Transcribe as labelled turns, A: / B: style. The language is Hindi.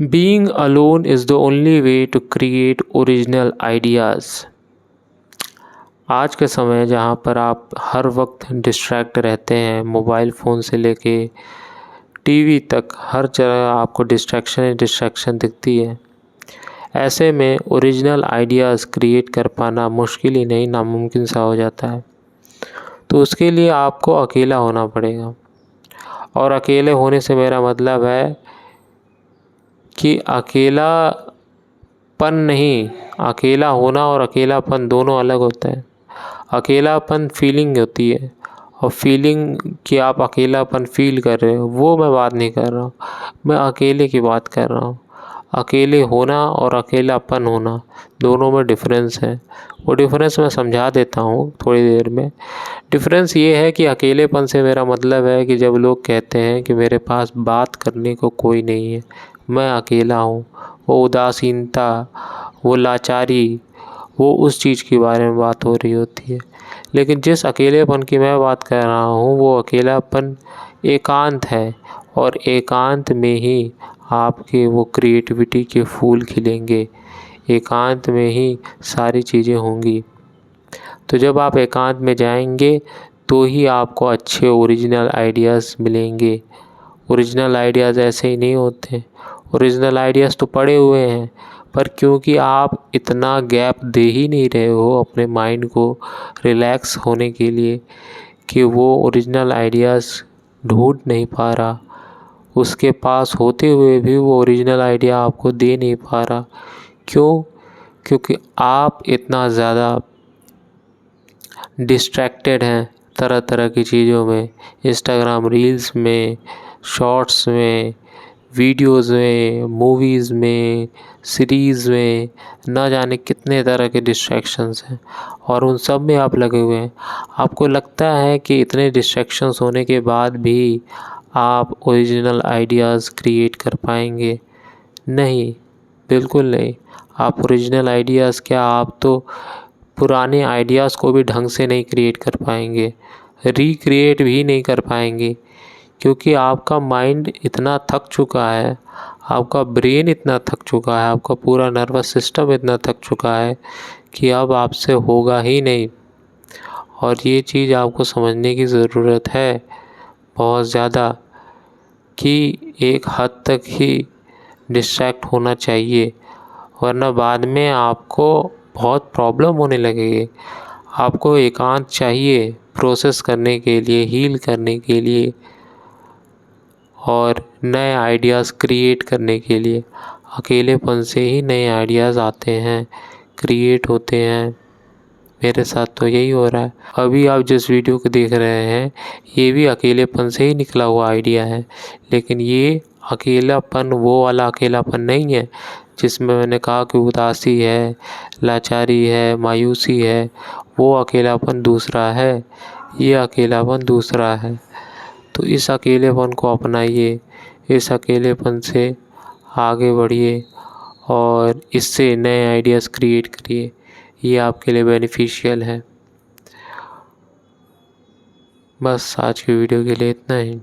A: Being alone is the only way to create original ideas। आज के समय जहाँ पर आप हर वक्त डिस्ट्रैक्ट रहते हैं, मोबाइल फ़ोन से लेके टीवी तक हर जगह आपको डिस्ट्रैक्शन दिखती है। ऐसे में ओरिजिनल आइडियाज़ क्रिएट कर पाना मुश्किल ही नहीं, नामुमकिन सा हो जाता है। तो उसके लिए आपको अकेला होना पड़ेगा, और अकेले होने से मेरा मतलब है कि अकेलापन नहीं, अकेला होना और अकेलापन दोनों अलग होता है। अकेलापन फीलिंग होती है, और फीलिंग कि आप अकेलापन फील कर रहे हो वो मैं बात नहीं कर रहा हूँ, मैं अकेले की बात कर रहा हूँ। अकेले होना और अकेलापन होना दोनों में डिफरेंस है। वो डिफरेंस मैं समझा देता हूँ थोड़ी देर में। डिफरेंस ये है कि अकेलेपन से मेरा मतलब है कि जब लोग कहते हैं कि मेरे पास बात करने को कोई नहीं है, मैं अकेला हूँ, वो उदासीनता, वो लाचारी, वो उस चीज़ के बारे में बात हो रही होती है। लेकिन जिस अकेलेपन की मैं बात कर रहा हूँ वो अकेलापन एकांत है, और एकांत में ही आपके वो क्रिएटिविटी के फूल खिलेंगे, एकांत में ही सारी चीज़ें होंगी। तो जब आप एकांत में जाएंगे तो ही आपको अच्छे ओरिजिनल आइडियाज़ मिलेंगे। ओरिजिनल आइडियाज़ ऐसे ही नहीं होते। ओरिजिनल आइडियाज़ तो पड़े हुए हैं, पर क्योंकि आप इतना गैप दे ही नहीं रहे हो अपने माइंड को रिलैक्स होने के लिए कि वो ओरिजिनल आइडियाज़ ढूंढ नहीं पा रहा, उसके पास होते हुए भी वो ओरिजिनल आइडिया आपको दे नहीं पा रहा। क्यों? क्योंकि आप इतना ज़्यादा डिस्ट्रैक्टेड हैं तरह तरह की चीज़ों में, इंस्टाग्राम रील्स में, शॉर्ट्स में, वीडियोज़ में, मूवीज़ में, सीरीज़ में, ना जाने कितने तरह के डिस्ट्रैक्शंस हैं, और उन सब में आप लगे हुए हैं। आपको लगता है कि इतने डिस्ट्रैक्शंस होने के बाद भी आप ओरिजिनल आइडियाज़ क्रिएट कर पाएंगे? नहीं, बिल्कुल नहीं। आप ओरिजिनल आइडियाज़ क्या, आप तो पुराने आइडियाज़ को भी ढंग से नहीं क्रिएट कर पाएंगे, रिक्रिएट भी नहीं कर पाएंगे, क्योंकि आपका माइंड इतना थक चुका है, आपका ब्रेन इतना थक चुका है, आपका पूरा नर्वस सिस्टम इतना थक चुका है कि अब आपसे होगा ही नहीं। और ये चीज़ आपको समझने की ज़रूरत है बहुत ज़्यादा, कि एक हद तक ही डिस्ट्रैक्ट होना चाहिए, वरना बाद में आपको बहुत प्रॉब्लम होने लगेगी। आपको एकांत चाहिए प्रोसेस करने के लिए, हील करने के लिए, और नए आइडियाज़ क्रिएट करने के लिए। अकेलेपन से ही नए आइडियाज़ आते हैं, क्रिएट होते हैं। मेरे साथ तो यही हो रहा है। अभी आप जिस वीडियो को देख रहे हैं ये भी अकेलेपन से ही निकला हुआ आइडिया है, लेकिन ये अकेलापन वो वाला अकेलापन नहीं है जिसमें मैंने कहा कि उदासी है, लाचारी है, मायूसी है। वो अकेलापन दूसरा है, ये अकेलापन दूसरा है। तो इस अकेलेपन को अपनाइए, इस अकेलेपन से आगे बढ़िए, और इससे नए आइडियाज़ क्रिएट करिए। ये आपके लिए बेनिफिशियल है। बस आज की वीडियो के लिए इतना ही।